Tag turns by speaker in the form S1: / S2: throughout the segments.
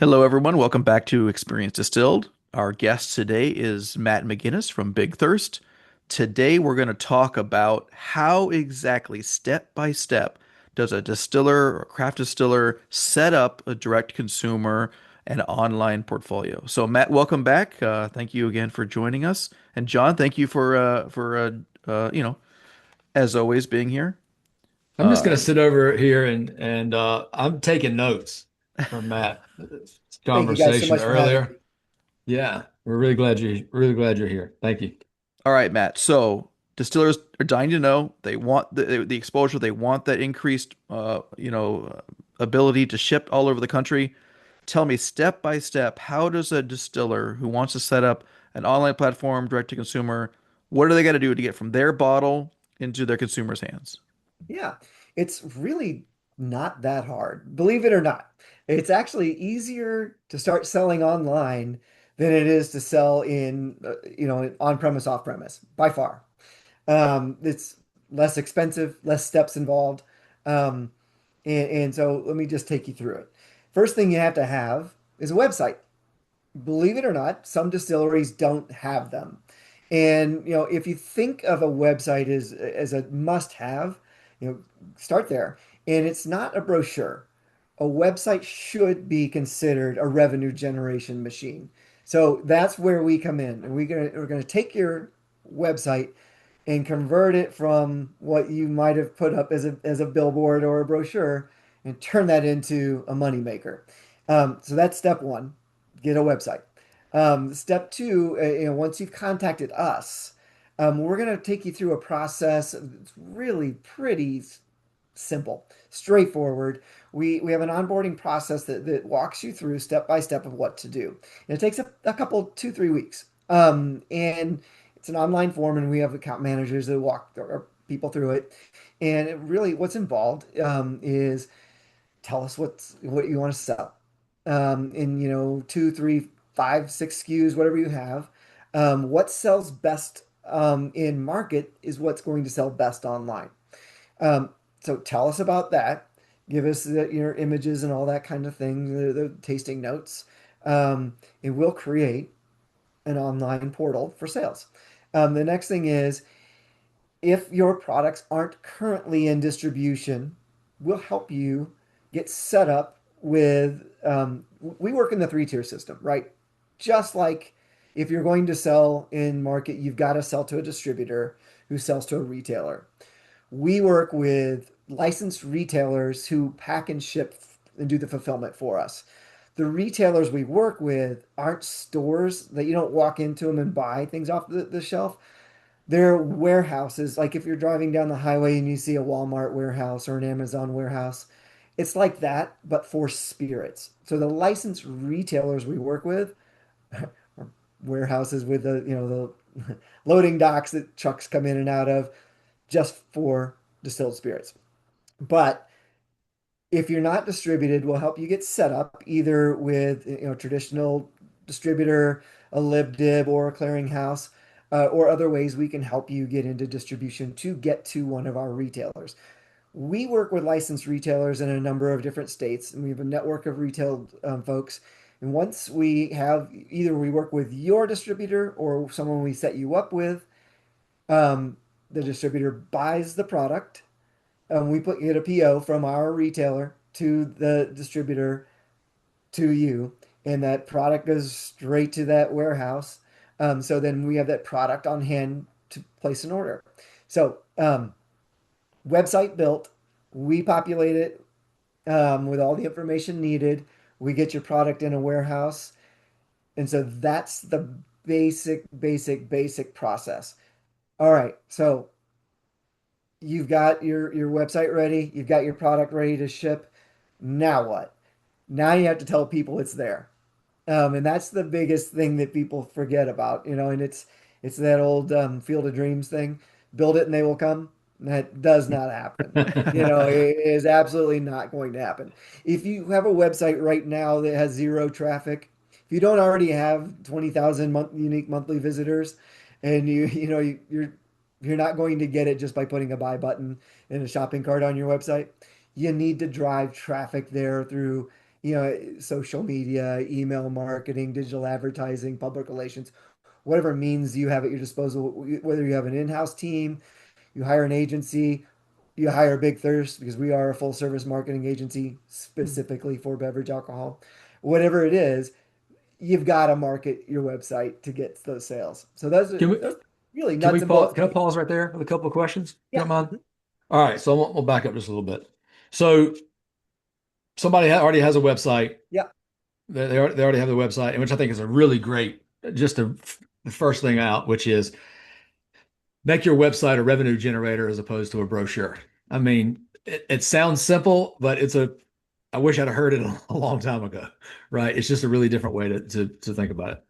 S1: Hello, everyone. Welcome back to Experience Distilled. Our guest today is Matt McGinnis from Big Thirst. Today, we're going to talk about how exactly, step by step, does a distiller or craft distiller set up a direct consumer and online portfolio. So, Matt, welcome back. Thank you again for joining us. And John, thank you for as always, being here.
S2: I'm just going to
S1: Um,
S2: sit over here and I'm taking notes from Matt
S3: Thank you guys so
S2: conversation
S3: much for having me.
S2: earlier. Yeah, we're really glad you're here. Thank you.
S1: All right, Matt. So distillers are dying to know. They want the exposure. They want that increased, ability to ship all over the country. Tell me step by step, how does a distiller who wants to set up an online platform, direct to consumer, what do they got to do to get from their bottle into their consumers' hands?
S3: Yeah, it's really not that hard, believe it or not. It's actually easier to start selling online than it is to sell in, on-premise, off-premise, by far. It's less expensive, less steps involved. Um, and so let me just take you through it. First thing you have to have is a website. Believe it or not, some distilleries don't have them. And if you think of a website as a must-have, start there. And it's not a brochure. A website should be considered a revenue generation machine. So that's where we come in. And we're gonna take your website and convert it from what you might have put up as a billboard or a brochure and turn that into a moneymaker. So that's step one, get a website. Step two, once you've contacted us, we're going to take you through a process. It's really pretty simple, straightforward. We have an onboarding process that walks you through step by step of what to do. And it takes a couple, 2, 3 weeks. And it's an online form, and we have account managers that walk our people through it. And it really, what's involved is tell us what you want to sell. In two, three, five, six SKUs, whatever you have. What sells best in market is what's going to sell best online. Um, so tell us about that. Give us your images and all that kind of thing, the tasting notes, and we'll create an online portal for sales. The next thing is if your products aren't currently in distribution, we'll help you get set up with, we work in the three-tier system, right? Just like if you're going to sell in market, you've got to sell to a distributor who sells to a retailer. We work with licensed retailers who pack and ship and do the fulfillment for us. The retailers we work with aren't stores that you don't walk into them and buy things off the shelf. They're warehouses. Like if you're driving down the highway and you see a Walmart warehouse or an Amazon warehouse, it's like that, but for spirits. So the licensed retailers we work with are warehouses with the loading docks that trucks come in and out of just for distilled spirits. But if you're not distributed, we'll help you get set up either with traditional distributor, a lib dib, or a clearinghouse, or other ways we can help you get into distribution to get to one of our retailers. We work with licensed retailers in a number of different states, and we have a network of retail folks. And once we have either we work with your distributor or someone we set you up with, the distributor buys the product. We get a PO from our retailer to the distributor to you, and that product goes straight to that warehouse. So then we have that product on hand to place an order. So website built, we populate it with all the information needed. We get your product in a warehouse, and so that's the basic process. All right, so you've got your website ready, you've got your product ready to ship. Now what? Now you have to tell people it's there. And that's the biggest thing that people forget about, and it's that old Field of Dreams thing. Build it and they will come. That does not happen. It is absolutely not going to happen. If you have a website right now that has zero traffic, if you don't already have 20,000 unique monthly visitors, and you're not going to get it just by putting a buy button and a shopping cart on your website. You need to drive traffic there through social media, email marketing, digital advertising, public relations, whatever means you have at your disposal, whether you have an in-house team, you hire an agency, you hire Big Thirst because we are a full service marketing agency specifically for beverage alcohol. Whatever it is, you've got to market your website to get those sales. So
S2: Can we
S3: those really
S2: can
S3: nuts
S2: we
S3: and
S2: pause?
S3: bolts.
S2: Can I pause right there with a couple of questions? If you
S3: Yeah.
S2: don't mind. All right, so we'll back up just a little bit. So somebody already has a website.
S3: Yeah.
S2: They already have the website, and which I think is a really great, just the first thing out, which is make your website a revenue generator as opposed to a brochure. I mean, it sounds simple, but I wish I'd have heard it a long time ago, right? It's just a really different way to think about it.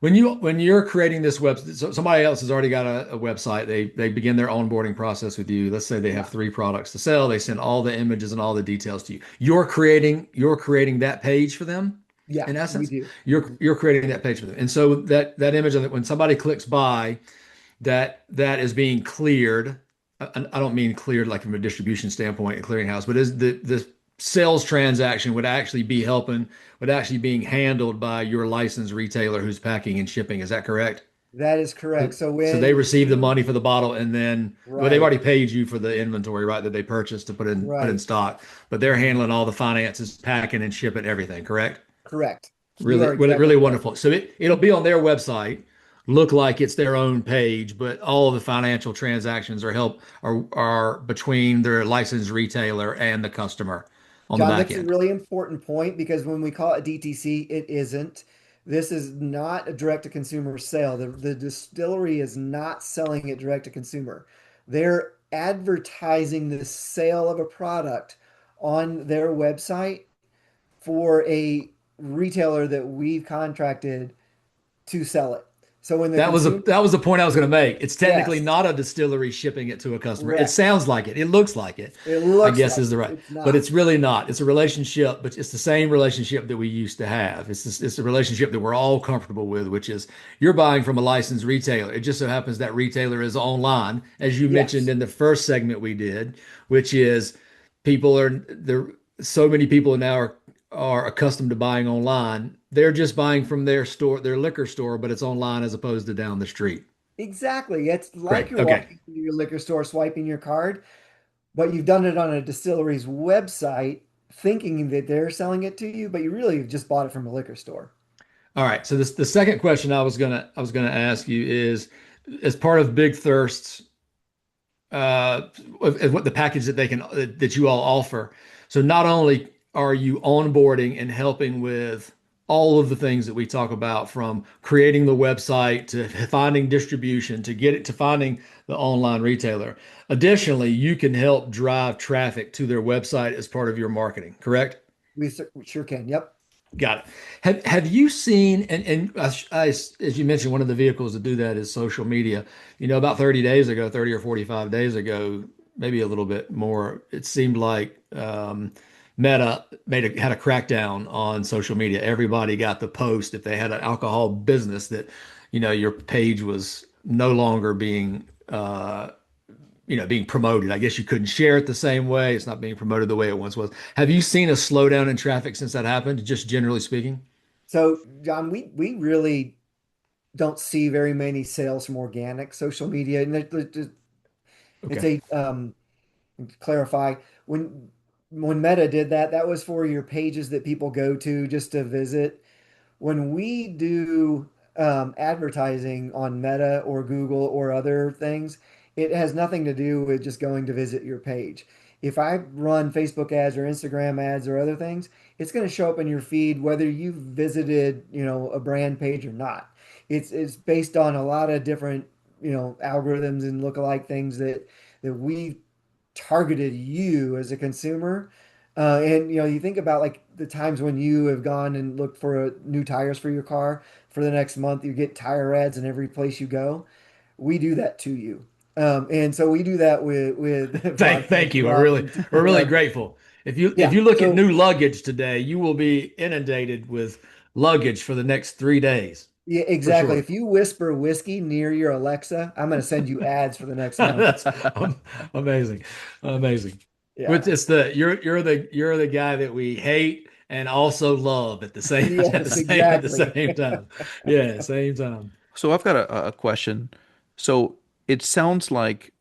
S2: When you're creating this website, so somebody else has already got a website. They begin their onboarding process with you. Let's say they have
S3: Yeah.
S2: 3 products to sell. They send all the images and all the details to you. You're creating that page for them,
S3: Yeah,
S2: in
S3: we
S2: essence.
S3: do.
S2: You're creating that page for them. And so that image of it, when somebody clicks buy, that is being cleared. I don't mean cleared like from a distribution standpoint, a clearinghouse, but is the sales transaction would actually being handled by your licensed retailer who's packing and shipping. Is that correct?
S3: That is correct. So
S2: So they
S3: when
S2: receive the money for the bottle, and then well, they've
S3: right,
S2: already paid you for the inventory, right, that they purchased to put in
S3: right,
S2: stock, but they're handling all the finances, packing and shipping everything, correct?
S3: correct. You
S2: Really,
S3: are
S2: really,
S3: exactly
S2: really
S3: correct.
S2: wonderful. So it'll be on their website, look like it's their own page, but all of the financial transactions are between their licensed retailer and the customer on the
S3: John,
S2: back
S3: that's a
S2: end.
S3: really important point because when we call it DTC, it isn't. This is not a direct to consumer sale. The distillery is not selling it direct to consumer. They're advertising the sale of a product on their website for a retailer that we've contracted to sell it. So when the consumer,
S2: That was the point I was going to make. It's technically
S3: yes,
S2: not a distillery shipping it to a customer. It
S3: correct.
S2: sounds like it. It looks like it,
S3: It
S2: I
S3: looks
S2: guess
S3: like
S2: is the
S3: it.
S2: right,
S3: It's
S2: but
S3: not.
S2: it's really not. It's a relationship, but it's the same relationship that we used to have. It's a relationship that we're all comfortable with, which is you're buying from a licensed retailer. It just so happens that retailer is online, as you mentioned
S3: Yes,
S2: in the first segment we did, which is people are there. So many people now are accustomed to buying online. They're just buying from their store, their liquor store, but it's online as opposed to down the street.
S3: exactly. It's like
S2: Great.
S3: you're
S2: Okay.
S3: walking into your liquor store, swiping your card, but you've done it on a distillery's website, thinking that they're selling it to you, but you really just bought it from a liquor store.
S2: All right. So the second question I was gonna ask you is, as part of Big Thirst's what the package that they can that you all offer. So not only are you onboarding and helping with all of the things that we talk about, from creating the website to finding distribution to get it to finding the online retailer. Additionally, you can help drive traffic to their website as part of your marketing, correct?
S3: We sure can. Yep.
S2: Got it. Have you seen, as you mentioned, one of the vehicles to do that is social media. About 30 days ago, 30 or 45 days ago, maybe a little bit more, it seemed like Meta had a crackdown on social media. Everybody got the post if they had an alcohol business that, your page was no longer being promoted. I guess you couldn't share it the same way. It's not being promoted the way it once was. Have you seen a slowdown in traffic since that happened, just generally speaking?
S3: So, John, we really don't see very many sales from organic social media. And it's
S2: Okay.
S3: a clarify when Meta did that, that was for your pages that people go to just to visit. When we do advertising on Meta or Google or other things, it has nothing to do with just going to visit your page. If I run Facebook ads or Instagram ads or other things, it's going to show up in your feed whether you visited, a brand page or not. It's based on a lot of different, algorithms and lookalike things that we targeted you as a consumer. And you think about like the times when you have gone and looked for new tires for your car for the next month, you get tire ads in every place you go. We do that to you. And so we do that with
S2: Thank
S3: broadcast
S2: you.
S3: clubs and
S2: We're
S3: people
S2: really
S3: like,
S2: grateful. If
S3: yeah.
S2: you look at
S3: So
S2: new luggage today, you will be inundated with luggage for the next 3 days,
S3: yeah,
S2: for
S3: exactly.
S2: sure.
S3: If you whisper whiskey near your Alexa, I'm going to send you ads for the next month.
S2: That's amazing, amazing. Which
S3: Yeah.
S2: it's you're the guy that we hate and also love at the same
S3: Yes,
S2: at the
S3: exactly.
S2: same time. Yeah, same time.
S1: So I've got a question. So it sounds like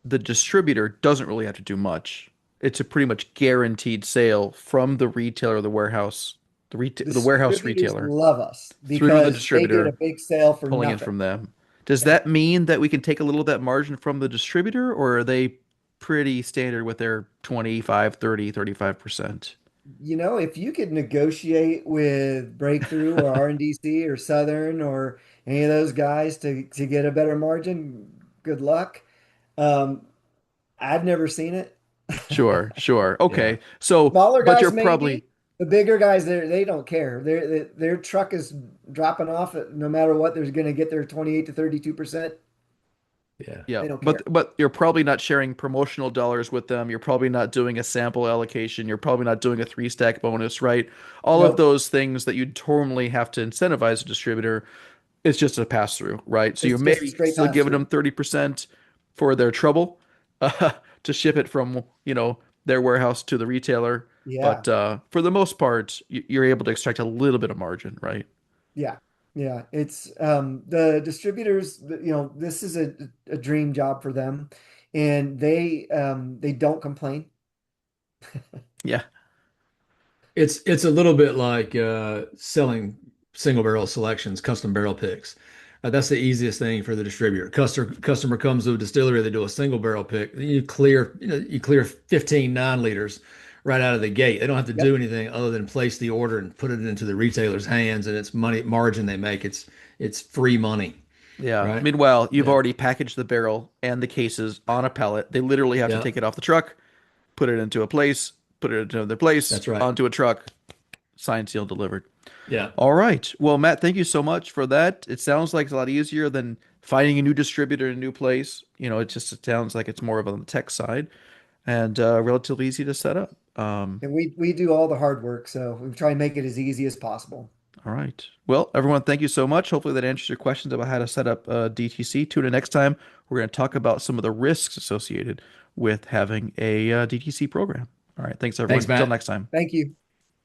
S1: the distributor doesn't really have to do much. It's a pretty much guaranteed sale from the retailer, the warehouse
S3: Distributors
S1: retailer
S3: love us
S1: through the
S3: because they get a
S1: distributor,
S3: big sale for
S1: pulling in
S3: nothing.
S1: from them. Does
S3: Yeah.
S1: that mean that we can take a little of that margin from the distributor, or are they pretty standard with their 25, 30, 35%?
S3: If you could negotiate with Breakthrough or RNDC or Southern or any of those guys to get a better margin, good luck. Um, I've never seen it.
S1: Sure, sure.
S2: Yeah.
S1: Okay. So,
S3: Smaller
S1: but you're
S3: guys
S1: probably,
S3: maybe. The bigger guys, they don't care. Their truck is dropping off no matter what. They're going to get their 28 to 32%.
S2: Yeah.
S1: yeah,
S3: They don't
S1: but
S3: care.
S1: you're probably not sharing promotional dollars with them. You're probably not doing a sample allocation. You're probably not doing a three stack bonus, right? All of
S3: Nope.
S1: those things that you'd normally have to incentivize a distributor, it's just a pass through, right? So you're
S3: It's just a
S1: maybe
S3: straight
S1: still
S3: pass
S1: giving them
S3: through.
S1: 30% for their trouble to ship it from, their warehouse to the retailer.
S3: Yeah.
S1: But for the most part, you're able to extract a little bit of margin, right?
S3: Yeah. Yeah. It's the distributors, this is a dream job for them. And they don't complain.
S1: Yeah.
S2: It's a little bit like selling single barrel selections, custom barrel picks. That's the easiest thing for the distributor. Customer comes to a distillery, they do a single barrel pick. You clear 15 9 liters right out of the gate. They don't have to do
S3: Yep.
S2: anything other than place the order and put it into the retailer's hands, and it's money margin they make. It's free money,
S1: Yeah.
S2: right?
S1: Meanwhile, you've
S2: Yeah.
S1: already packaged the barrel and the cases on a pallet. They literally have to
S2: Yeah.
S1: take it off the truck, put it into a place, put it into another place,
S2: That's right.
S1: onto a truck, signed, sealed, delivered.
S2: Yeah.
S1: All right. Well, Matt, thank you so much for that. It sounds like it's a lot easier than finding a new distributor in a new place. It sounds like it's more of on the tech side and relatively easy to set up.
S3: And we do all the hard work, so we try and make it as easy as possible.
S1: All right. Well, everyone, thank you so much. Hopefully that answers your questions about how to set up DTC. Tune in next time. We're going to talk about some of the risks associated with having a DTC program. All right. Thanks, everyone.
S2: Thanks,
S1: Until
S2: Matt.
S1: next time.
S3: Thank you.